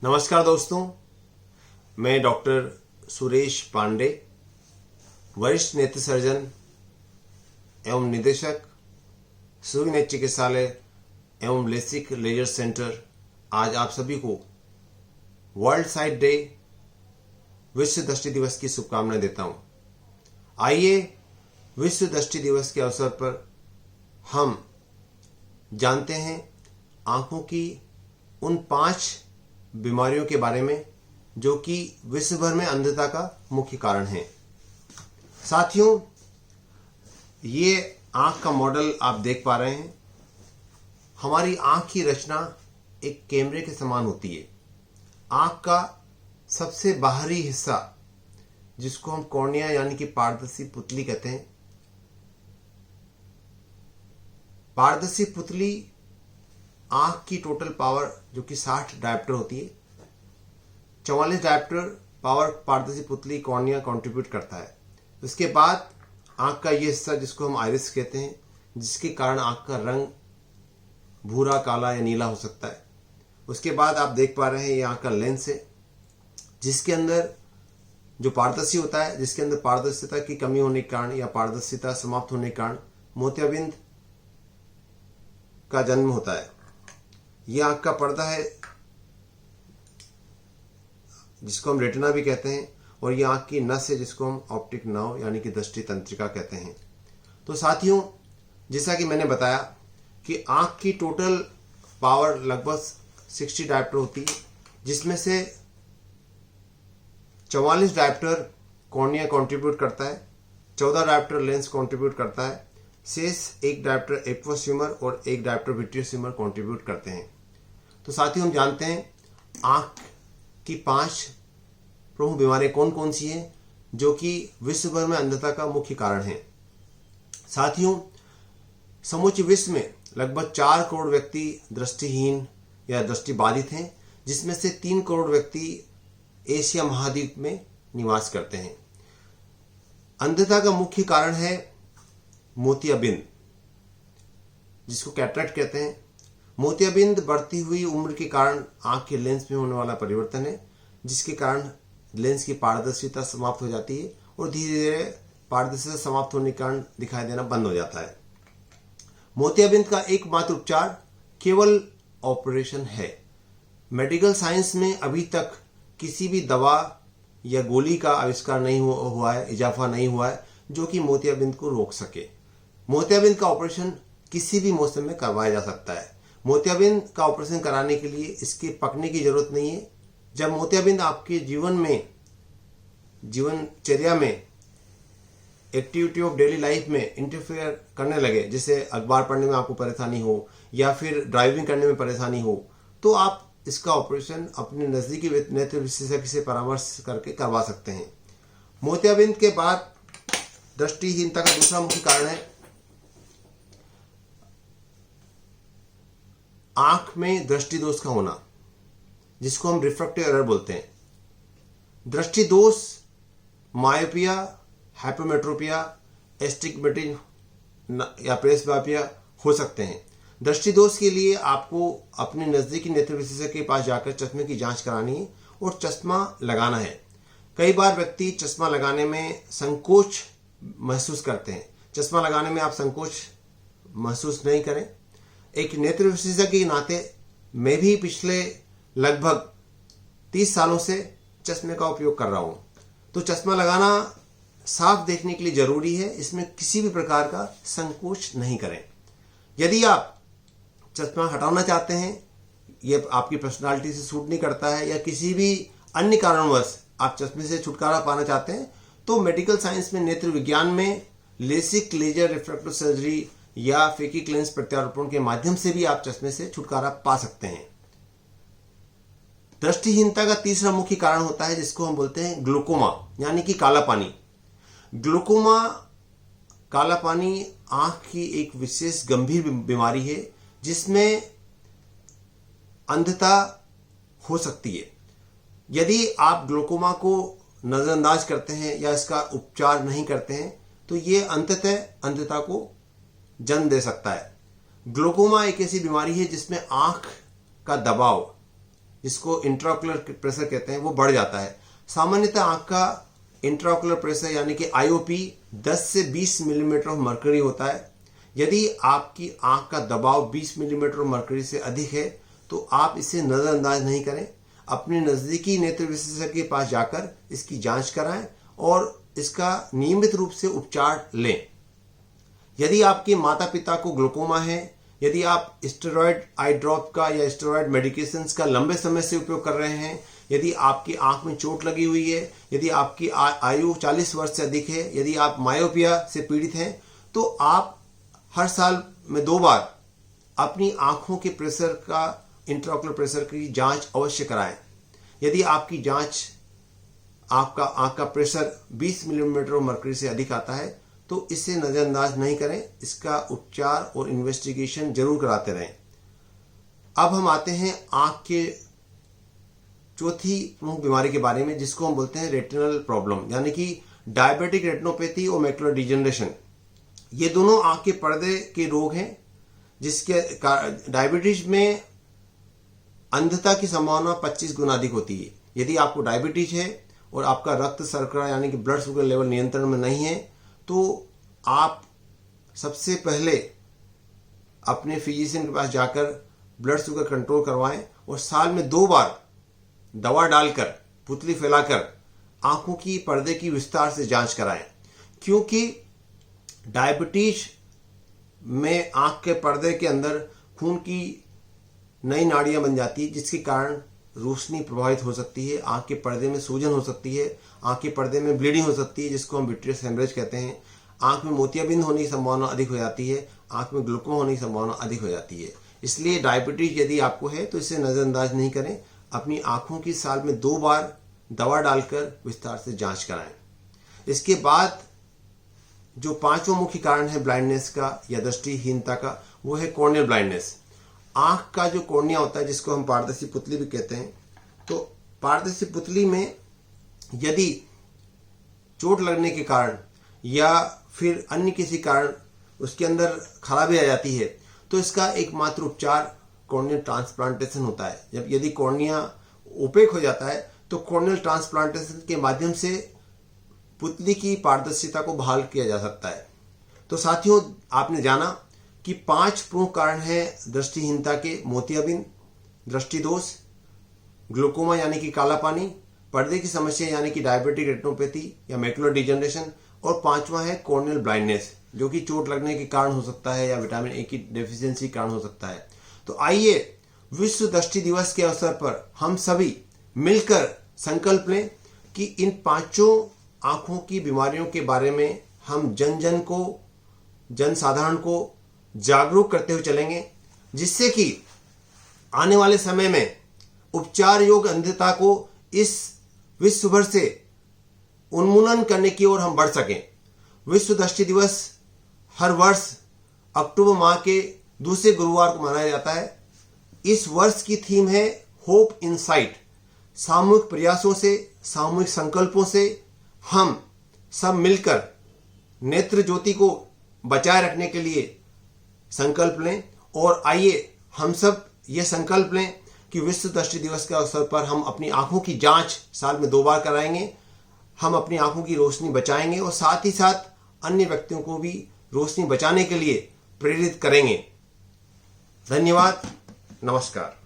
नमस्कार दोस्तों, मैं डॉक्टर सुरेश पांडे, वरिष्ठ नेत्र सर्जन एवं निदेशक सूर्य नेत्र चिकित्सालय एवं लेसिक लेजर सेंटर आज आप सभी को वर्ल्ड साइट डे विश्व दृष्टि दिवस की शुभकामनाएं देता हूं। आइए विश्व दृष्टि दिवस के अवसर पर हम जानते हैं आंखों की उन 5 बीमारियों के बारे में जो कि विश्व भर में अंधता का मुख्य कारण है। साथियों, ये आंख का मॉडल आप देख पा रहे हैं। हमारी आंख की रचना एक कैमरे के समान होती है। आंख का सबसे बाहरी हिस्सा, जिसको हम कॉर्निया यानी कि पारदर्शी पुतली कहते हैं, पारदर्शी पुतली आंख की टोटल पावर जो कि 60 डायोप्टर होती है, 44 डायोप्टर पावर पारदर्शी पुतली कॉर्निया कंट्रीब्यूट करता है। उसके बाद आंख का ये हिस्सा जिसको हम आइरिस कहते हैं, जिसके कारण आंख का रंग भूरा, काला या नीला हो सकता है। उसके बाद आप देख पा रहे हैं ये आंख का लेंस है, जिसके अंदर जो पारदर्शी होता है, जिसके अंदर पारदर्शिता की कमी होने के कारण या पारदर्शिता समाप्त होने के कारण मोतियाबिंद का जन्म होता है। ये आंख का पर्दा है जिसको हम रेटिना भी कहते हैं, और ये आंख की नस है जिसको हम ऑप्टिक नर्व यानी कि दृष्टि तंत्रिका कहते हैं। तो साथियों, जैसा कि मैंने बताया कि आंख की टोटल पावर लगभग 60 डायोप्टर होती है, जिसमें से 44 डायोप्टर कॉर्निया कंट्रीब्यूट करता है, 14 डायोप्टर लेंस कंट्रीब्यूट करता है, शेष 1 डायोप्टर एक्वस ह्यूमर और 1 डायोप्टर विट्रियस ह्यूमर कंट्रीब्यूट करते हैं। तो साथियों, हम जानते हैं आंख की 5 प्रमुख बीमारियां कौन कौन सी हैं जो कि विश्व भर में अंधता का मुख्य कारण है। साथियों, समूचे विश्व में लगभग 4 करोड़ व्यक्ति दृष्टिहीन या दृष्टि बाधित हैं, जिसमें से 3 करोड़ व्यक्ति एशिया महाद्वीप में निवास करते हैं। अंधता का मुख्य कारण है मोतियाबिंद, जिसको कैटरेक्ट कहते हैं। मोतियाबिंद बढ़ती हुई उम्र के कारण आंख के लेंस में होने वाला परिवर्तन है, जिसके कारण लेंस की पारदर्शिता समाप्त हो जाती है और धीरे धीरे पारदर्शिता समाप्त होने के कारण दिखाई देना बंद हो जाता है। मोतियाबिंद का एकमात्र उपचार केवल ऑपरेशन है। मेडिकल साइंस में अभी तक किसी भी दवा या गोली का आविष्कार नहीं हुआ है, इजाफा नहीं हुआ है जो कि मोतियाबिंद को रोक सके। मोतियाबिंद का ऑपरेशन किसी भी मौसम में करवाया जा सकता है। मोतियाबिंद का ऑपरेशन कराने के लिए इसके पकने की जरूरत नहीं है। जब मोतियाबिंद आपके जीवनचर्या में, एक्टिविटी ऑफ डेली लाइफ में इंटरफेयर करने लगे, जैसे अखबार पढ़ने में आपको परेशानी हो या फिर ड्राइविंग करने में परेशानी हो, तो आप इसका ऑपरेशन अपने नजदीकी नेत्र विशेषज्ञ से परामर्श करके करवा सकते हैं। मोतियाबिंद के बाद दृष्टिहीनता का दूसरा मुख्य कारण है आंख में दृष्टि दोष का होना, जिसको हम रिफ्रैक्टिव एरर बोलते हैं। दृष्टि दोष मायोपिया, हाइपोमेट्रोपिया, एस्टिग्मेटिज्म या प्रेसबायोपिया हो सकते हैं। दृष्टि दोष के लिए आपको अपने नजदीकी नेत्र विशेषज्ञ के पास जाकर चश्मे की जांच करानी है और चश्मा लगाना है। कई बार व्यक्ति चश्मा लगाने में संकोच महसूस करते हैं। चश्मा लगाने में आप संकोच महसूस नहीं करें। एक नेत्र विशेषज्ञ के नाते मैं भी पिछले लगभग 30 सालों से चश्मे का उपयोग कर रहा हूं। तो चश्मा लगाना साफ देखने के लिए जरूरी है, इसमें किसी भी प्रकार का संकोच नहीं करें। यदि आप चश्मा हटाना चाहते हैं, ये आपकी पर्सनालिटी से सूट नहीं करता है या किसी भी अन्य कारणवश आप चश्मे से छुटकारा पाना चाहते हैं, तो मेडिकल साइंस में, नेत्र विज्ञान में लेसिक लेजर रिफ्रैक्टिव सर्जरी या फेकिक लेंस प्रत्यारोपण के माध्यम से भी आप चश्मे से छुटकारा पा सकते हैं। दृष्टिहीनता का तीसरा मुख्य कारण होता है जिसको हम बोलते हैं ग्लूकोमा यानी कि काला पानी। ग्लूकोमा, काला पानी आंख की एक विशेष गंभीर बीमारी है जिसमें अंधता हो सकती है। यदि आप ग्लूकोमा को नजरअंदाज करते हैं या इसका उपचार नहीं करते हैं तो ये अंततः अंधता को जन्म दे सकता है। ग्लूकोमा एक ऐसी बीमारी है जिसमें आंख का दबाव जिसको इंट्राओकुलर प्रेशर कहते हैं, वो बढ़ जाता है। सामान्यतः आंख का इंट्राओकुलर प्रेशर यानी कि आईओपी 10 से 20 मिलीमीटर ऑफ मर्करी होता है। यदि आपकी आंख का दबाव 20 मिलीमीटर ऑफ मर्करी से अधिक है तो आप इसे नज़रअंदाज नहीं करें। अपने नज़दीकी नेत्र विशेषज्ञ के पास जाकर इसकी जांच कराएं और इसका नियमित रूप से उपचार लें। यदि आपके माता पिता को ग्लूकोमा है, यदि आप स्टेरॉयड आई ड्रॉप का या स्टेरॉयड मेडिकेशंस का लंबे समय से उपयोग कर रहे हैं, यदि आपकी आंख में चोट लगी हुई है, यदि आपकी आयु 40 वर्ष से अधिक है, यदि आप मायोपिया से पीड़ित हैं, तो आप हर साल में 2 बार अपनी आंखों के प्रेशर का इंट्राओकुलर प्रेशर की जांच अवश्य कराएं। यदि आपकी जांच आपका आंख का प्रेशर 20 मिलीमीटर मर्करी से अधिक आता है तो इसे नज़रअंदाज नहीं करें, इसका उपचार और इन्वेस्टिगेशन जरूर कराते रहें। अब हम आते हैं आंख के चौथी प्रमुख बीमारी के बारे में, जिसको हम बोलते हैं रेटिनल प्रॉब्लम, यानी कि डायबिटिक रेटिनोपैथी और मैकुलर डिजेनरेशन। ये दोनों आंख के पर्दे के रोग हैं, जिसके डायबिटीज में अंधता की संभावना 25 गुना अधिक होती है। यदि आपको डायबिटीज है और आपका रक्त शर्करा यानी कि ब्लड शुगर लेवल नियंत्रण में नहीं है तो आप सबसे पहले अपने फिजिशियन के पास जाकर ब्लड शुगर कंट्रोल करवाएं और साल में 2 बार दवा डालकर, पुतली फैलाकर आंखों की पर्दे की विस्तार से जांच कराएं। क्योंकि डायबिटीज में आंख के पर्दे के अंदर खून की नई नाड़ियां बन जाती है, जिसके कारण रोशनी प्रभावित हो सकती है, आंख के पर्दे में सूजन हो सकती है, आंख के पर्दे में ब्लीडिंग हो सकती है, जिसको हम विट्रियस हेमरेज कहते हैं। आंख में मोतियाबिंद होने की संभावना अधिक हो जाती है, आंख में ग्लूकोमा होने की संभावना अधिक हो जाती है। इसलिए डायबिटीज यदि आपको है तो इसे नज़रअंदाज नहीं करें, अपनी आंखों की साल में 2 बार दवा डालकर विस्तार से जांच कराएं। इसके बाद जो 5वां मुख्य कारण है ब्लाइंडनेस का या दृष्टिहीनता का, वो है कॉर्नियल ब्लाइंडनेस। आंख का जो कॉर्निया होता है, जिसको हम पारदर्शी पुतली भी कहते हैं, तो पारदर्शी पुतली में यदि चोट लगने के कारण या फिर अन्य किसी कारण उसके अंदर खराबी आ जाती है तो इसका एकमात्र उपचार कॉर्नियल ट्रांसप्लांटेशन होता है। जब यदि कॉर्निया ओपेक हो जाता है तो कॉर्नियल ट्रांसप्लांटेशन के माध्यम से पुतली की पारदर्शिता को बहाल किया जा सकता है। तो साथियों, आपने जाना कि 5 प्रमुख कारण हैं दृष्टिहीनता के: मोतियाबिंद, दृष्टि दोष, ग्लूकोमा यानी कि काला पानी, पर्दे की समस्या यानी कि डायबिटिक रेटिनोपैथी या मैकुलर डिजेनरेशन, और 5वां है कॉर्नियल ब्लाइंडनेस, जो कि चोट लगने के कारण हो सकता है या विटामिन ए की डेफिशिएंसी के कारण हो सकता है। तो आइए विश्व दृष्टि दिवस के अवसर पर हम सभी मिलकर संकल्प लें कि इन 5 आंखों की बीमारियों के बारे में हम जनसाधारण को जागरूक करते हुए चलेंगे, जिससे कि आने वाले समय में उपचार योग्य अंधता को इस विश्व भर से उन्मूलन करने की ओर हम बढ़ सकें। विश्व दृष्टि दिवस हर वर्ष अक्टूबर माह के दूसरे गुरुवार को मनाया जाता है। इस वर्ष की थीम है होप इन साइट। सामूहिक प्रयासों से, सामूहिक संकल्पों से हम सब मिलकर नेत्र ज्योति को बचाए रखने के लिए संकल्प लें। और आइए हम सब ये संकल्प लें कि विश्व दृष्टि दिवस के अवसर पर हम अपनी आंखों की जांच साल में 2 बार कराएंगे, हम अपनी आंखों की रोशनी बचाएंगे और साथ ही साथ अन्य व्यक्तियों को भी रोशनी बचाने के लिए प्रेरित करेंगे। धन्यवाद, नमस्कार।